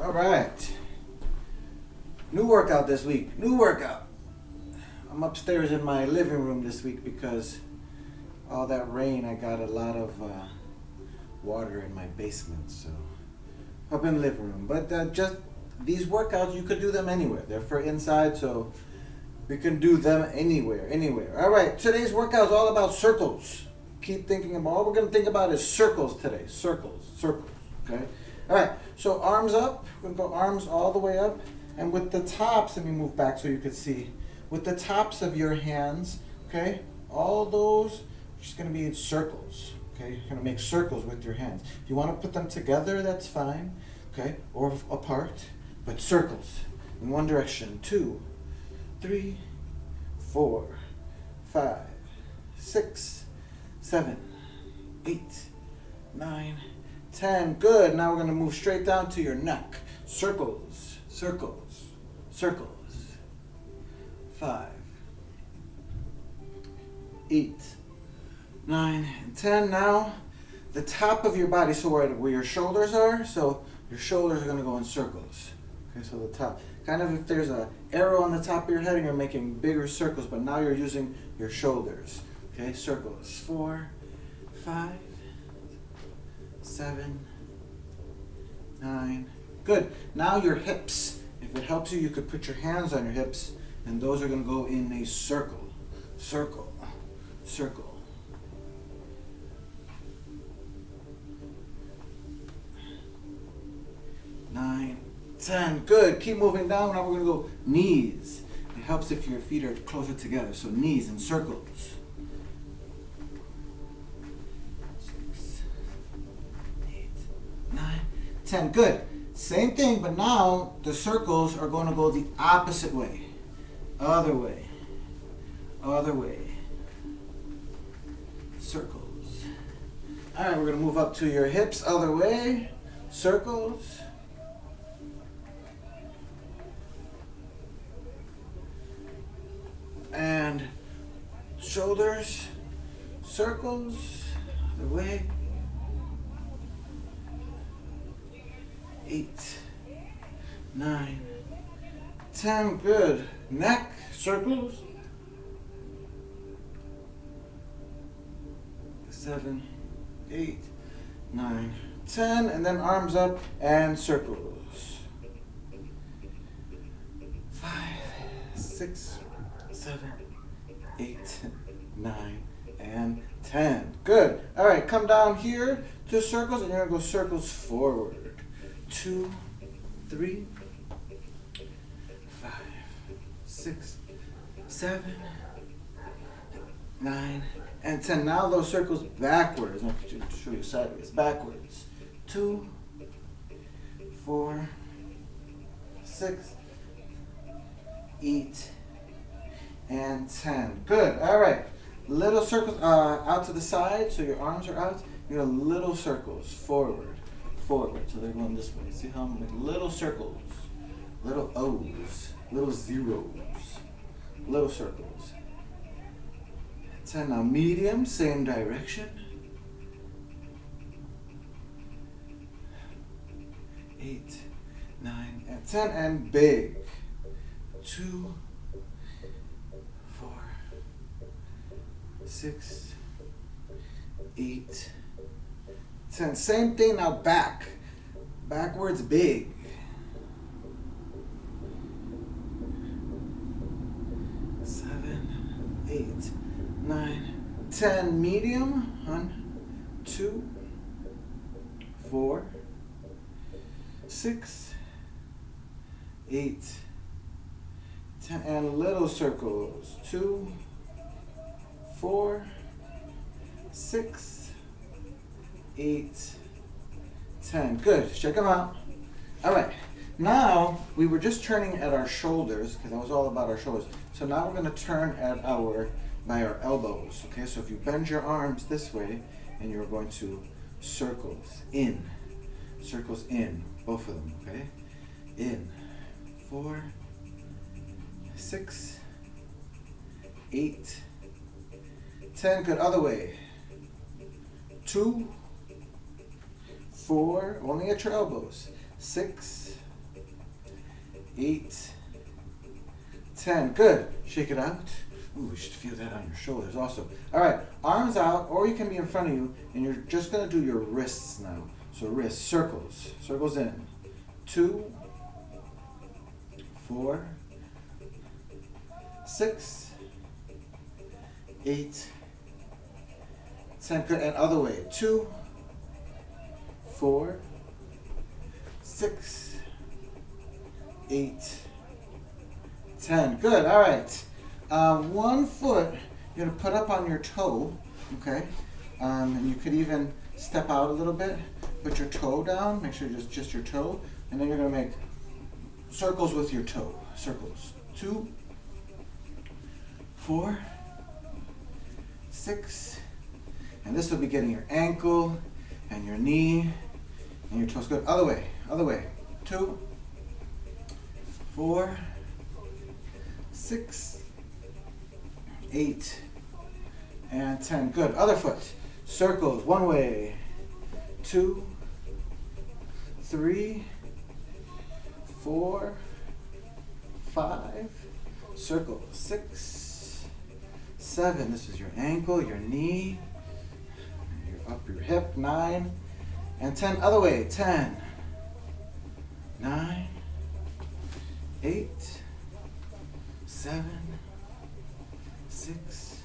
All right. New workout this week. New workout. I'm upstairs in my living room this week because all that rain, I got a lot of water in my basement. So up in the living room. But just these workouts, you could do them anywhere. They're for inside, so we can do them anywhere. All right. Today's workout is all about circles. Keep thinking about, all we're going to think about is circles today. Circles. Okay? All right, so arms up. We're going to go arms all the way up. And with the tops, let me move back so you can see. With the tops of your hands, okay, all those are just going to be in circles. Okay, you're going to make circles with your hands. If you want to put them together, that's fine. Okay, or apart. But circles in one direction. 2, 3, 4, 5, 6, 7, 8, 9, 10. Good. Now we're going to move straight down to your neck. Circles. 5, 8, 9, and 10. Now the top of your body, so where your shoulders are, so your shoulders are going to go in circles. Okay, so the top. Kind of if there's an arrow on the top of your head and you're making bigger circles, but now you're using your shoulders. Okay, circles. 4, 5, 7, 9. Good. Now your hips. If it helps you, you could put your hands on your hips, and those are going to go in a circle. 9, 10. Good. Keep moving down. Now we're going to go knees. It helps if your feet are closer together. So knees in circles. 6, 8, 9, 10. Good. Same thing, but now the circles are going to go the opposite way. Other way. Circles. All right, we're going to move up to your hips. Other way. Circles. And shoulders. Circles. Other way. 8, 9, 10. Good. Neck. Circles. 7, 8, 9, 10. And then arms up and circles. 5, 6, 7, 8, 9, and 10. Good. All right, come down here to circles, and you're going to go circles forward. 2, 3, 5, 6, 7, 9, and 10. Now those circles backwards. I'm going to show you sideways. Backwards. 2, 4, 6, 8, and 10. Good. All right. Little circles out to the side, so your arms are out. You're going to little circles forward. So they're going this way. See how I'm making little circles, little O's, little zeros, little circles. 10. Now medium, same direction. 8, 9, and 10, and big. 2, 4, 6, 8, 10. Same thing now back. Backwards big. 7, 8, 9, 10. Medium. 1, 2, 4, 6, 8, 10. And little circles. 2, 4, 6, 8, 10. Good. Check them out. All right. Now, we were just turning at our shoulders, because that was all about our shoulders. So now we're going to turn by our elbows. Okay, so if you bend your arms this way, and you're going to circles in, both of them, okay? In. 4, 6, 8, 10. Good. Other way. 2, 4, only at your elbows. 6, 8, 10. Good. Shake it out. Ooh, you should feel that on your shoulders also. All right, arms out, or you can be in front of you, and you're just gonna do your wrists now. So wrists, circles, circles in. 2, 4, 6, 8, 10. Good. And other way. 2, 4, 6, 8, 10. Good. All right. 1 foot you're going to put up on your toe, okay? And you could even step out a little bit. Put your toe down. Make sure just your toe. And then you're going to make circles with your toe. Circles. 2, 4, 6. And this will be getting your ankle and your knee and your toes. Good. Other way. Other way. 2, 4, 6, 8, and 10. Good. Other foot. Circles. 1 way. 2, 3, 4, 5. Circle. 6, 7. This is your ankle, your knee, your up your hip. 9, and 10. Other way. 10, 9, 8, 7, 6,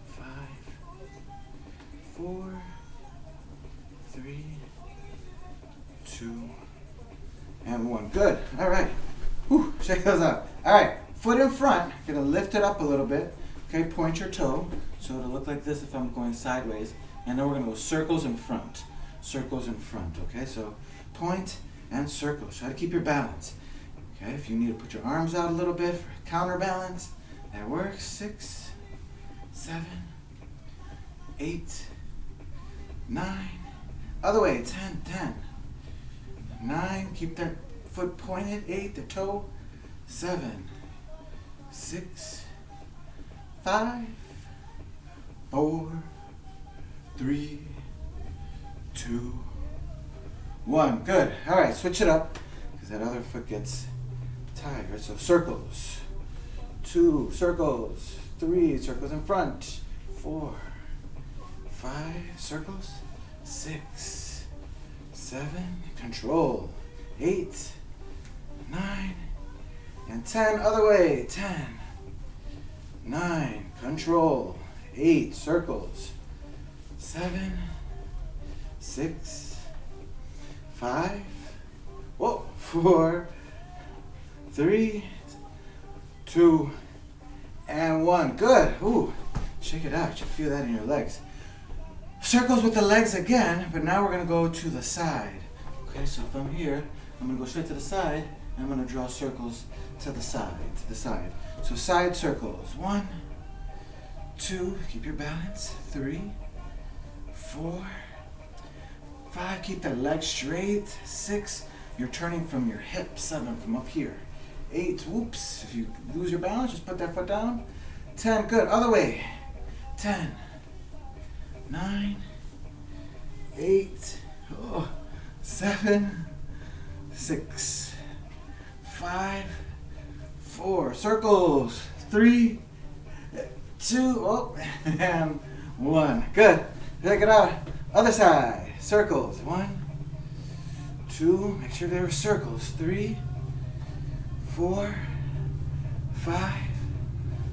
5, 4, 3, 2, and 1. Good. All right. Whew, shake those out. All right. Foot in front. Gonna lift it up a little bit. Okay. Point your toe. So it'll look like this if I'm going sideways. And then we're gonna go circles in front. Circles in front. Okay. So point and circle. Try to keep your balance. Okay. If you need to put your arms out a little bit for counterbalance, that works. 6, 7, 8, 9. Other way. 10, 10. 9. Keep that foot pointed. 8. The toe. 7, 6, 5, 4, 3, 2, 1. Good. All right. Switch it up because that other foot gets tired. Right? So circles. 2 circles. 3 circles in front. 4, 5 circles. 6, 7. Control. 8, 9, and 10. Other way. 10, 9. Control. 8 circles. 7, 6, 5. Whoa. 4, 3, 2, and 1. Good. Ooh. Shake it out. You should feel that in your legs. Circles with the legs again, but now we're going to go to the side. Okay, so if I'm here, I'm going to go straight to the side, and I'm going to draw circles to the side, So side circles. 1, 2, keep your balance. 3, 4, 5, keep that leg straight. 6, you're turning from your hip. 7, from up here. 8, whoops, if you lose your balance, just put that foot down. 10, good, other way. 10, 9, 8, 7, 6, 5, 4, circles. 3, 2, and 1. Good. Check it out. Other side. Circles. 1, 2. Make sure there are circles. 3, 4, 5.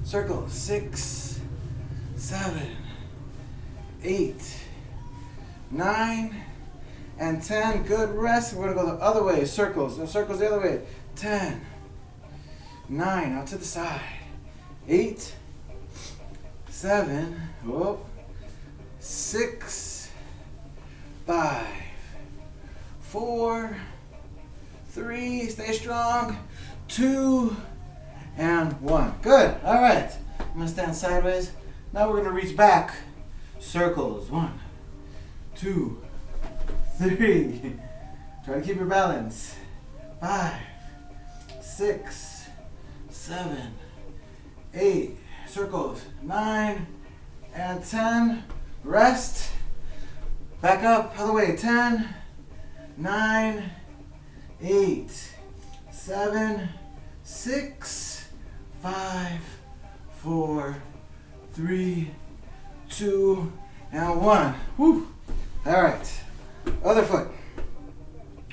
Circles. 6, 7, 8, 9, and 10. Good. Rest. We're going to go the other way. Circles. No circles the other way. 10, 9. Out to the side. 8, 7, 6, 5, 4, 3, stay strong, 2, and 1. Good. All right. I'm going to stand sideways. Now we're going to reach back. Circles. 1, 2, 3. Try to keep your balance. 5, 6, 7, 8. Circles. 9 and 10. Rest. Back up. Other way. 10, 9, 8, 7, 6, 5, 4, 3, 2, and 1. Woo. All right. Other foot.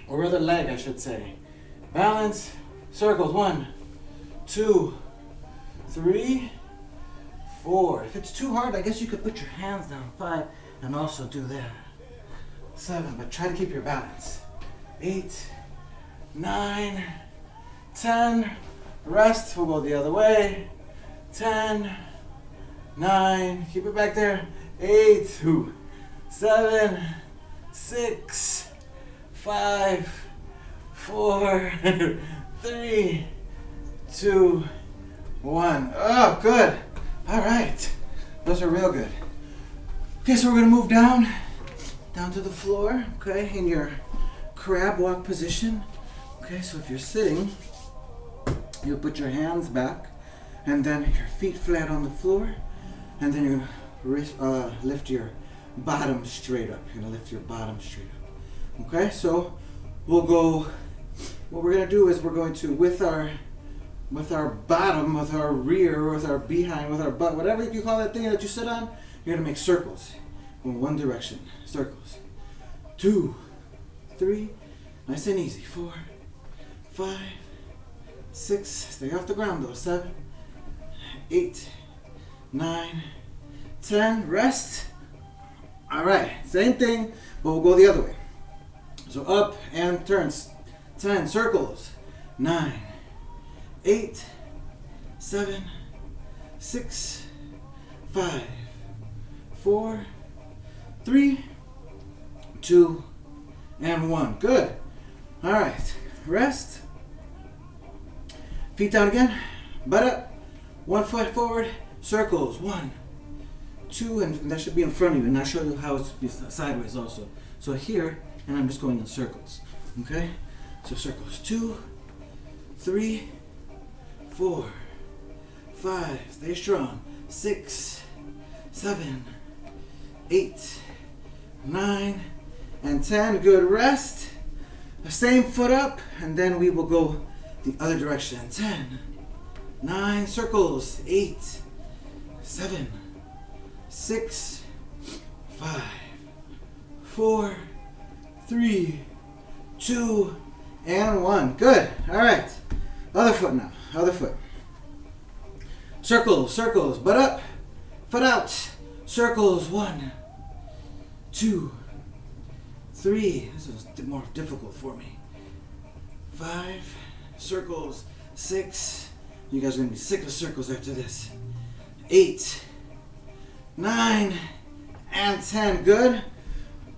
Or other leg, I should say. Balance. Circles. 1, 2, 3, 4. If it's too hard, I guess you could put your hands down. 5, and also do that. 7, but try to keep your balance. 8, 9, 10. Rest. We'll go the other way. 10, 9. Keep it back there. 8, 7, 6, 5, 4, 3, 2, 1. Oh, good. All right. Those are real good. Okay, so we're going to move down to the floor, okay, in your crab walk position. Okay, so if you're sitting, you'll put your hands back and then your feet flat on the floor, and then you're going to lift your bottom straight up. You're going to lift your bottom straight up. Okay, so we'll go, what we're going to do is we're going to, with our bottom, with our rear, with our behind, with our butt, whatever you call that thing that you sit on, you're going to make circles in one direction. Circles. 2, 3, nice and easy. 4, 5, 6, stay off the ground though. 7, 8, 9, 10, rest. All right, same thing, but we'll go the other way. So up and turns. 10, circles. 9, 8, 7, 6, 5, 4, 3, 2, and 1. Good. All right. Rest. Feet down again. Butt up. 1 foot forward. Circles. 1, 2, and that should be in front of you. And I'll show you how it's sideways also. So here, and I'm just going in circles. Okay? So circles. 2, 3, 4, 5. Stay strong. 6, 7, 8, 9, and 10. Good. Rest. The same foot up, and then we will go the other direction. 10, 9, circles. 8, 7, 6, 5, 4, 3, 2, and 1. Good. All right. Other foot now. Other foot. Circles, circles. Butt up, foot out. Circles. 1, 2, 3. This is more difficult for me. 5, circles. 6. You guys are going to be sick of circles after this. 8, 9, and 10. Good.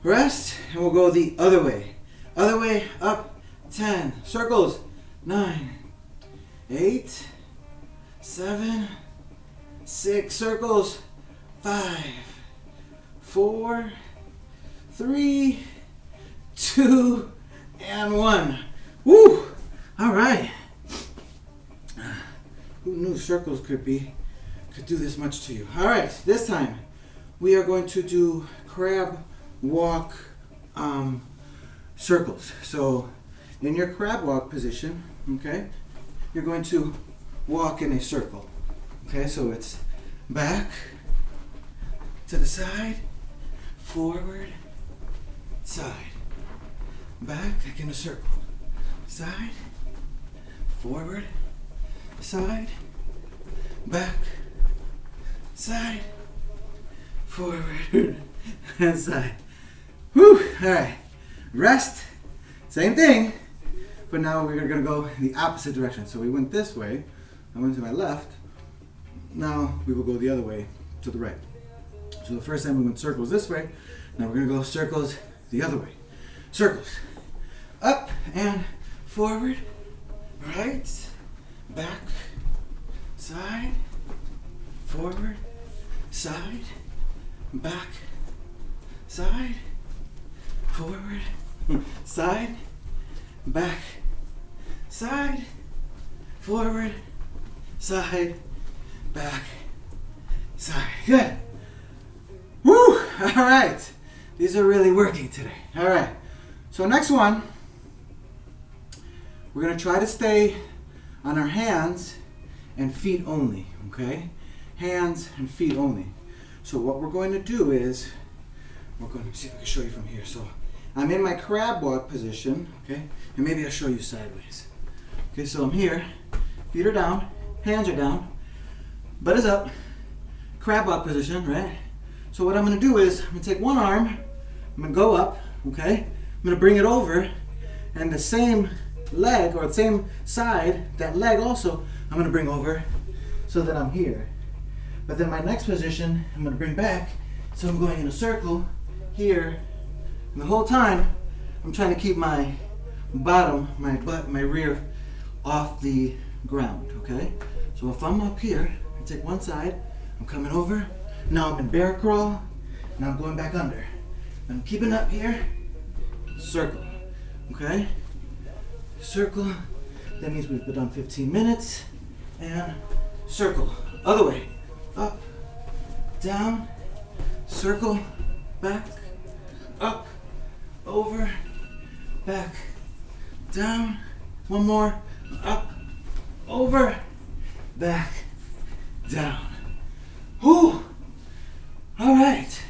Rest, and we'll go the other way. Other way, up. 10. Circles. 9, 8, 7, 6. Circles. 5, 4, 3, 2, and 1. Woo! All right. Who knew circles could do this much to you? All right. This time we are going to do crab walk circles. So in your crab walk position, okay, you're going to walk in a circle. Okay, so it's back to the side, forward, side, back, like in a circle, side, forward, side, back, side, forward, and side. Whew, all right, rest, same thing, but now we're gonna go in the opposite direction. So we went this way, I went to my left, now we will go the other way to the right. So the first time we went circles this way, now we're gonna go circles the other way. Circles, up and forward, right, back, side, forward, side, back, side, forward, side, back, side, forward, side, back, side. Good. Woo! All right. These are really working today. All right. So next one, We're gonna try to stay on our hands and feet only, okay? Hands and feet only. So what we're going to do is, we're going to see if I can show you from here. So I'm in my crab walk position, okay? And maybe I'll show you sideways. Okay, so I'm here, feet are down, hands are down, butt is up, crab walk position, right? So what I'm gonna do is, I'm gonna take one arm, I'm gonna go up, okay? I'm gonna bring it over, and the same leg, or the same side, that leg also, I'm gonna bring over so that I'm here. But then my next position, I'm gonna bring back, so I'm going in a circle here, and the whole time, I'm trying to keep my bottom, my butt, my rear off the ground, okay? So if I'm up here, I take one side, I'm coming over, now I'm in bear crawl, now I'm going back under. I'm keeping up here, circle, okay? Circle, that means we've been done 15 minutes, and circle, other way, up, down, circle, back, up, over, back, down, one more, up, over, back, down. Whew! All right,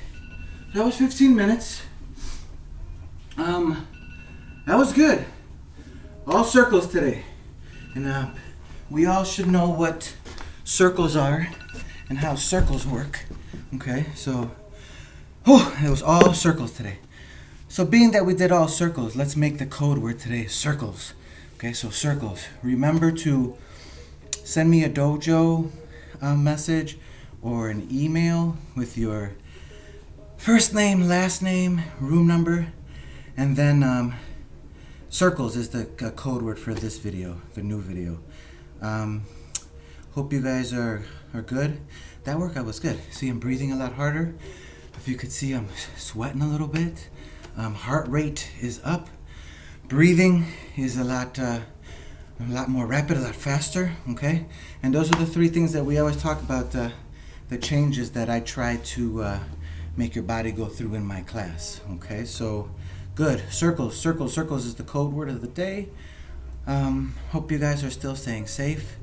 that was 15 minutes. That was good. All circles today. And we all should know what circles are and how circles work. Okay, so, it was all circles today. So being that we did all circles, let's make the code word today circles. Okay, so circles. Remember to send me a dojo message or an email with your first name, last name, room number, and then circles is the code word for this video, the new video. Hope you guys are good. That workout was good. See, I'm breathing a lot harder. If you could see, I'm sweating a little bit. Heart rate is up. Breathing is a lot more rapid, a lot faster, okay? And those are the three things that we always talk about, the changes that I try to make your body go through in my class, okay? So, good. Circles, circles, circles is the code word of the day. Hope you guys are still staying safe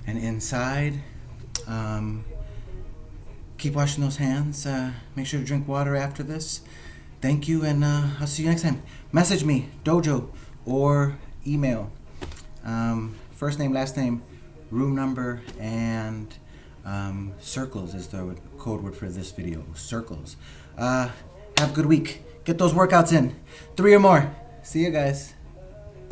and inside. Keep washing those hands. Make sure to drink water after this. Thank you, and I'll see you next time. Message me, dojo, or email. First name, last name, room number, and circles is the code word for this video. Circles. Have a good week. Get those workouts in. 3 or more. See you guys.